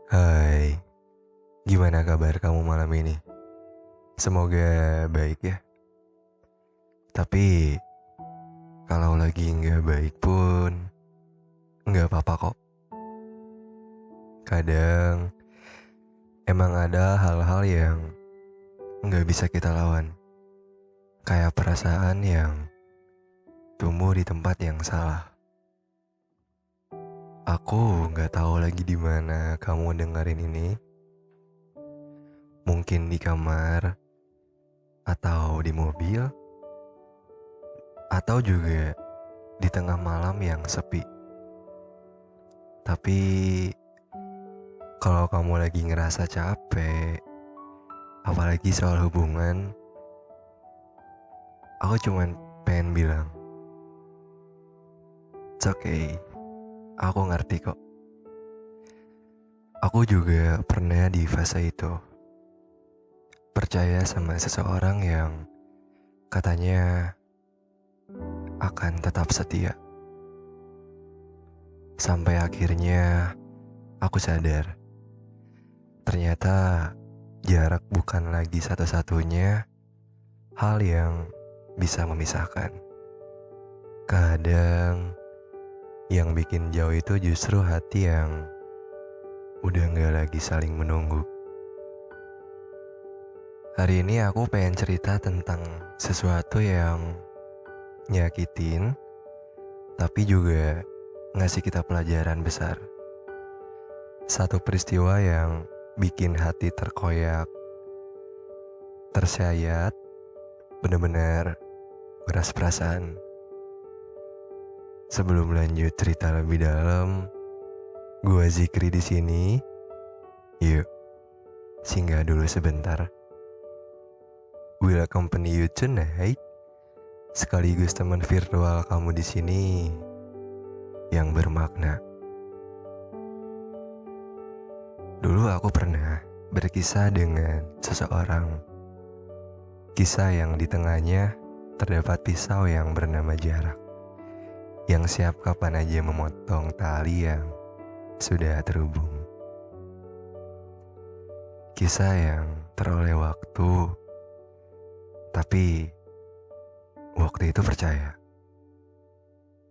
Hai, gimana kabar kamu malam ini? Semoga baik ya. Tapi kalau lagi nggak baik pun nggak apa-apa kok. Kadang emang ada hal-hal yang nggak bisa kita lawan. Kayak perasaan yang tumbuh di tempat yang salah. Aku nggak tahu lagi di mana kamu dengerin ini. Mungkin di kamar atau di mobil atau juga di tengah malam yang sepi. Tapi kalau kamu lagi ngerasa capek, apalagi soal hubungan, aku cuman pengen bilang, it's okay, aku ngerti kok. Aku juga pernah di fase itu, percaya sama seseorang yang katanya akan tetap setia. Sampai akhirnya aku sadar, ternyata jarak bukan lagi satu-satunya hal yang bisa memisahkan. Kadang yang bikin jauh itu justru hati yang udah gak lagi saling menunggu. Hari ini aku pengen cerita tentang sesuatu yang nyakitin, tapi juga ngasih kita pelajaran besar. Satu peristiwa yang bikin hati terkoyak, tersayat, bener-bener beras perasaan. Sebelum lanjut cerita lebih dalam, gua Zikri di sini. Yuk, singgah dulu sebentar. Will accompany you tonight, sekaligus teman virtual kamu di sini yang bermakna. Dulu aku pernah berkisah dengan seseorang. Kisah yang di tengahnya terdapat pisau yang bernama jarak, yang siap kapan aja memotong tali yang sudah terhubung. Kisah yang teroleh waktu, tapi waktu itu percaya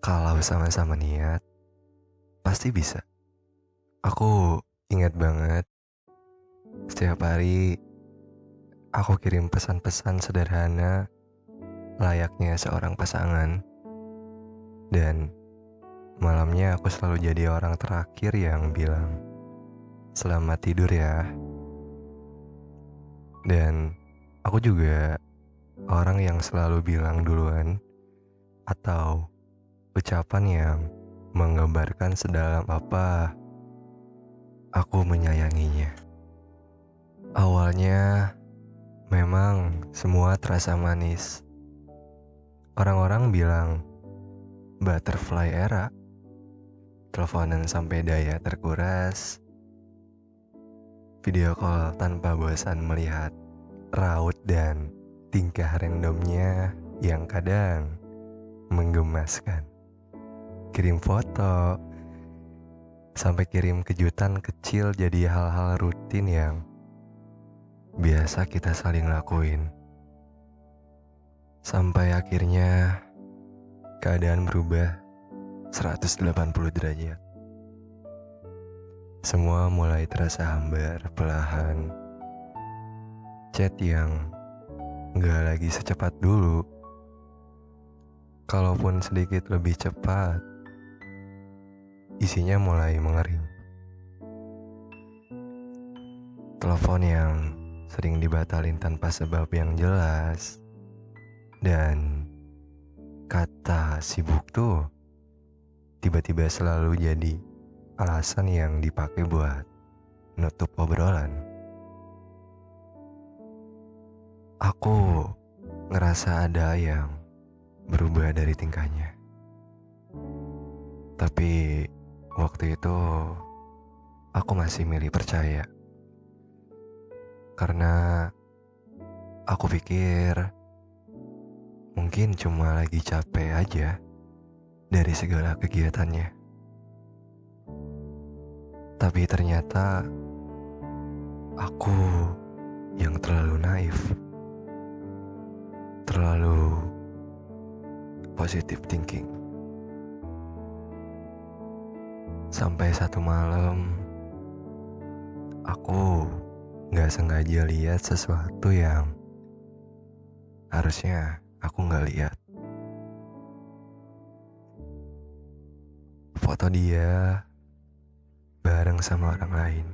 kalau sama-sama niat pasti bisa. Aku ingat banget setiap hari aku kirim pesan-pesan sederhana layaknya seorang pasangan. Dan malamnya aku selalu jadi orang terakhir yang bilang, "Selamat tidur ya." Dan aku juga orang yang selalu bilang duluan atau ucapan yang menggambarkan sedalam apa aku menyayanginya. Awalnya memang semua terasa manis. Orang-orang bilang butterfly era, teleponan sampai daya terkuras, video call tanpa bosan melihat raut dan tingkah randomnya yang kadang menggemaskan. Kirim foto, sampai kirim kejutan kecil jadi hal-hal rutin yang biasa kita saling lakuin. Sampai akhirnya keadaan berubah 180 derajat. Semua mulai terasa hambar perlahan. Chat yang gak lagi secepat dulu. Kalaupun sedikit lebih cepat, isinya mulai mengering. Telepon yang sering dibatalin tanpa sebab yang jelas. Dan kata sibuk tuh tiba-tiba selalu jadi alasan yang dipakai buat nutup obrolan. Aku ngerasa ada yang berubah dari tingkahnya. Tapi waktu itu aku masih milih percaya. Karena aku pikir mungkin cuma lagi capek aja dari segala kegiatannya. Tapi ternyata Aku yang terlalu naif, terlalu positive thinking. Sampai satu malam, aku gak sengaja lihat sesuatu yang harusnya aku gak lihat. Foto dia bareng sama orang lain.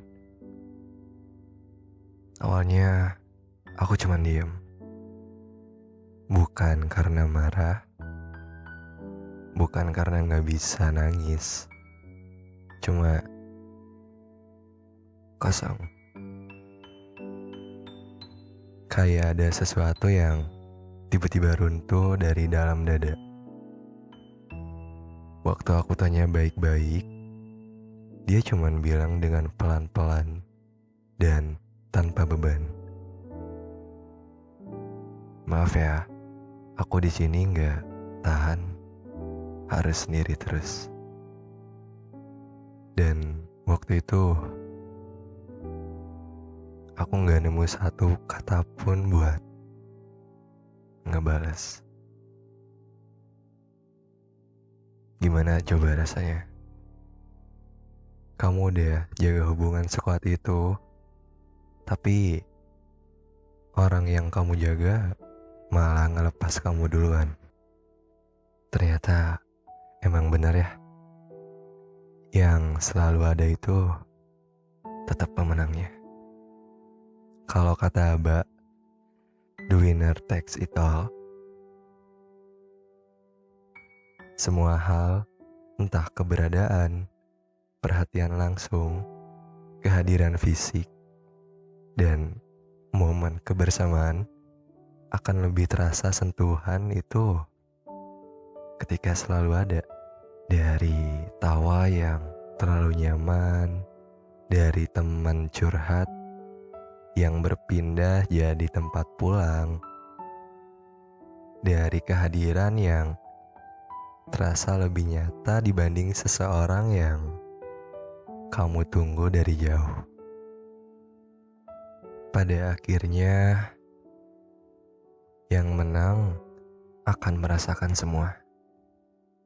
Awalnya aku cuma diem. Bukan karena marah, bukan karena gak bisa nangis. Cuma kosong. Kayak ada sesuatu yang tiba-tiba runtuh dari dalam dada. Waktu aku tanya baik-baik, dia cuman bilang dengan pelan-pelan dan tanpa beban. Maaf ya, aku di sini nggak tahan, harus sendiri terus. Dan waktu itu aku nggak nemu satu kata pun buat ngebales. Gimana coba rasanya? Kamu udah jaga hubungan sekuat itu, tapi orang yang kamu jaga malah ngelepas kamu duluan. Ternyata emang benar ya, yang selalu ada itu tetap pemenangnya. Kalau kata Abah, the winner takes it all. Semua hal, entah keberadaan, perhatian langsung, kehadiran fisik, dan momen kebersamaan akan lebih terasa sentuhan itu ketika selalu ada. Dari tawa yang terlalu nyaman, dari teman curhat yang berpindah jadi tempat pulang, dari kehadiran yang terasa lebih nyata dibanding seseorang yang kamu tunggu dari jauh. Pada akhirnya, yang menang akan merasakan semua,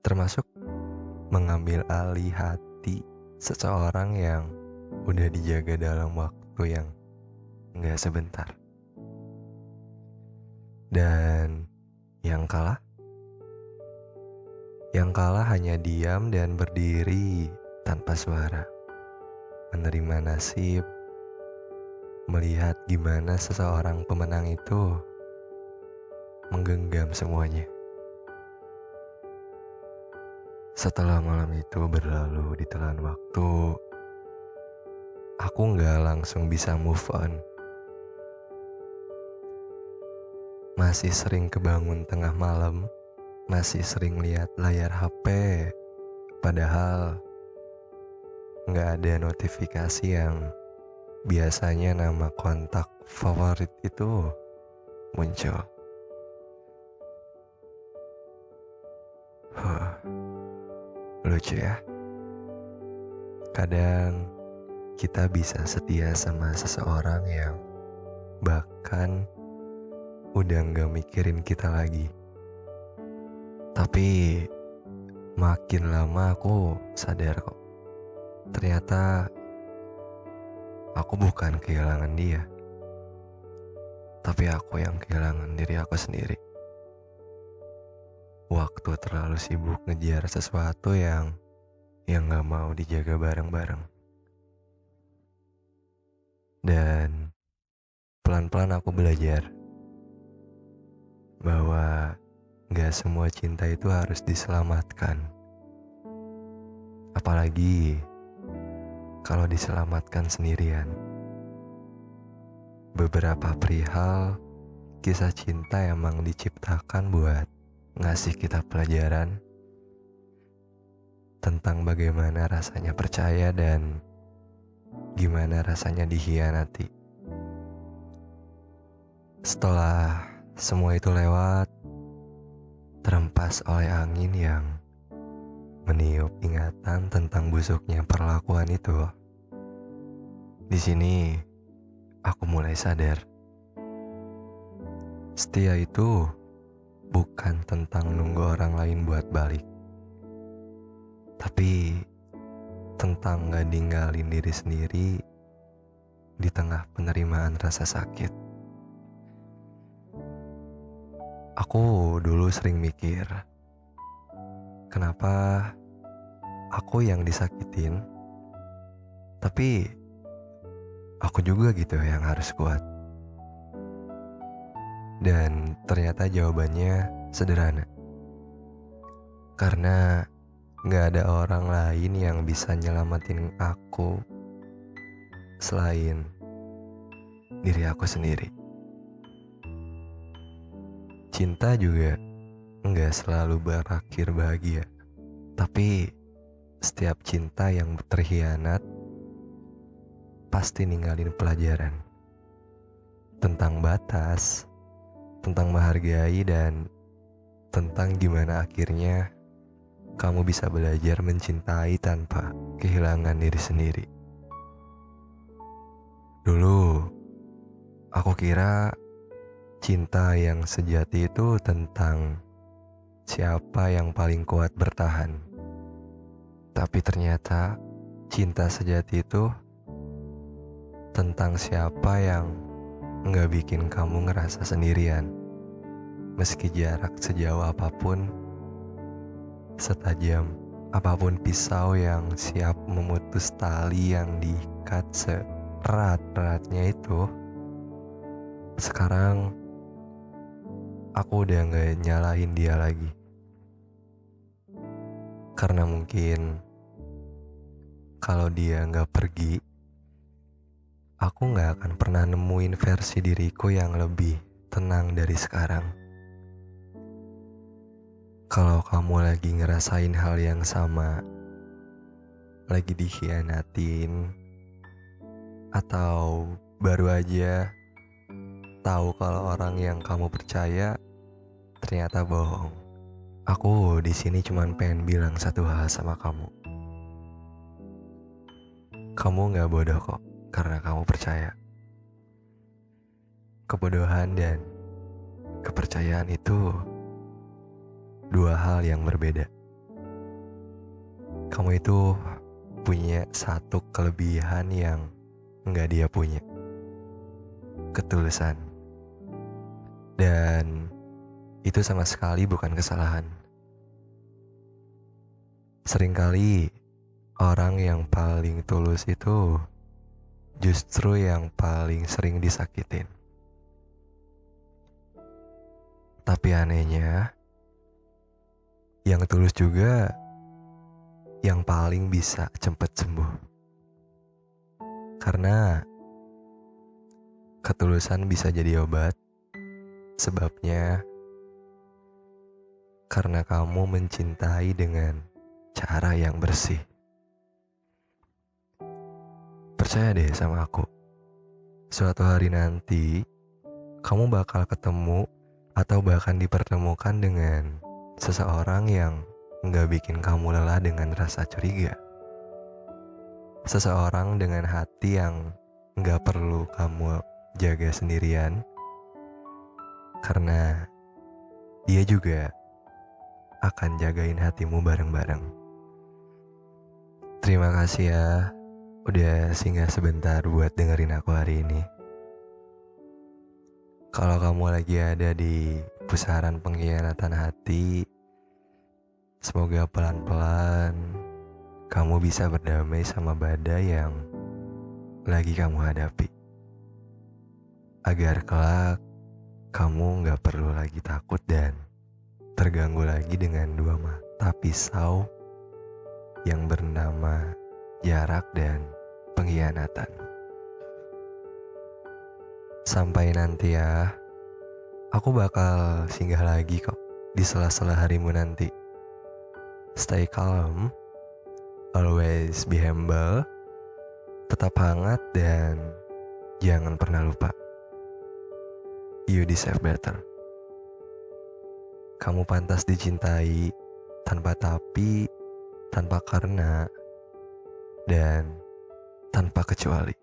termasuk mengambil alih hati seseorang yang udah dijaga dalam waktu yang gak sebentar. Dan yang kalah? Yang kalah hanya diam dan berdiri tanpa suara, menerima nasib, melihat gimana seseorang pemenang itu menggenggam semuanya. Setelah malam itu berlalu ditelan waktu, aku gak langsung bisa move on. Masih sering kebangun tengah malam, masih sering lihat layar HP, padahal gak ada notifikasi yang biasanya nama kontak favorit itu muncul. Lucu ya. Kadang kita bisa setia sama seseorang yang bahkan udah gak mikirin kita lagi. Tapi makin lama aku sadar kok, ternyata aku bukan kehilangan dia, tapi aku yang kehilangan diri aku sendiri. Waktu terlalu sibuk ngejar sesuatu yang gak mau dijaga bareng-bareng. Dan pelan-pelan aku belajar bahwa gak semua cinta itu harus diselamatkan. Apalagi kalau diselamatkan sendirian. Beberapa perihal kisah cinta emang diciptakan buat ngasih kita pelajaran tentang bagaimana rasanya percaya dan gimana rasanya dikhianati. Setelah semua itu lewat, terhempas oleh angin yang meniup ingatan tentang busuknya perlakuan itu. Di sini aku mulai sadar, setia itu bukan tentang nunggu orang lain buat balik, tapi tentang gak ninggalin diri sendiri di tengah penerimaan rasa sakit. Aku dulu sering mikir, kenapa aku yang disakitin, tapi aku juga gitu yang harus kuat. Dan ternyata jawabannya sederhana. Karena gak ada orang lain yang bisa nyelamatin aku selain diri aku sendiri. Cinta juga gak selalu berakhir bahagia. Tapi setiap cinta yang terhianat pasti ninggalin pelajaran tentang batas, tentang menghargai, dan tentang gimana akhirnya kamu bisa belajar mencintai tanpa kehilangan diri sendiri. Dulu, aku kira cinta yang sejati itu tentang siapa yang paling kuat bertahan. Tapi ternyata cinta sejati itu tentang siapa yang nggak bikin kamu ngerasa sendirian. Meski jarak sejauh apapun, setajam apapun pisau yang siap memutus tali yang diikat seerat-eratnya itu. Sekarang aku udah gak nyalahin dia lagi. Karena mungkin kalau dia gak pergi, aku gak akan pernah nemuin versi diriku yang lebih tenang dari sekarang. Kalau kamu lagi ngerasain hal yang sama, lagi dikhianatin, atau baru aja tahu kalau orang yang kamu percaya ternyata bohong, aku di sini cuman pengen bilang satu hal sama kamu. Kamu gak bodoh kok karena kamu percaya. Kebodohan dan kepercayaan itu dua hal yang berbeda. Kamu itu punya satu kelebihan yang gak dia punya, ketulusan. Dan itu sama sekali bukan kesalahan. Seringkali orang yang paling tulus itu justru yang paling sering disakitin. Tapi anehnya, yang tulus juga yang paling bisa cepat sembuh. Karena ketulusan bisa jadi obat. Sebabnya karena kamu mencintai dengan cara yang bersih. Percaya deh sama aku, suatu hari nanti kamu bakal ketemu atau bahkan dipertemukan dengan seseorang yang gak bikin kamu lelah dengan rasa curiga. Seseorang dengan hati yang gak perlu kamu jaga sendirian, karena dia juga akan jagain hatimu bareng-bareng. Terima kasih ya udah singgah sebentar buat dengerin aku hari ini. Kalau kamu lagi ada di pusaran pengkhianatan hati, semoga pelan-pelan kamu bisa berdamai sama badai yang lagi kamu hadapi. Agar kelak kamu gak perlu lagi takut dan terganggu lagi dengan dua mata pisau yang bernama jarak dan pengkhianatan. Sampai nanti ya, aku bakal singgah lagi kok di sela-sela harimu nanti. Stay calm, always be humble, tetap hangat, dan jangan pernah lupa, you deserve better. Kamu pantas dicintai tanpa tapi, tanpa karena, dan tanpa kecuali.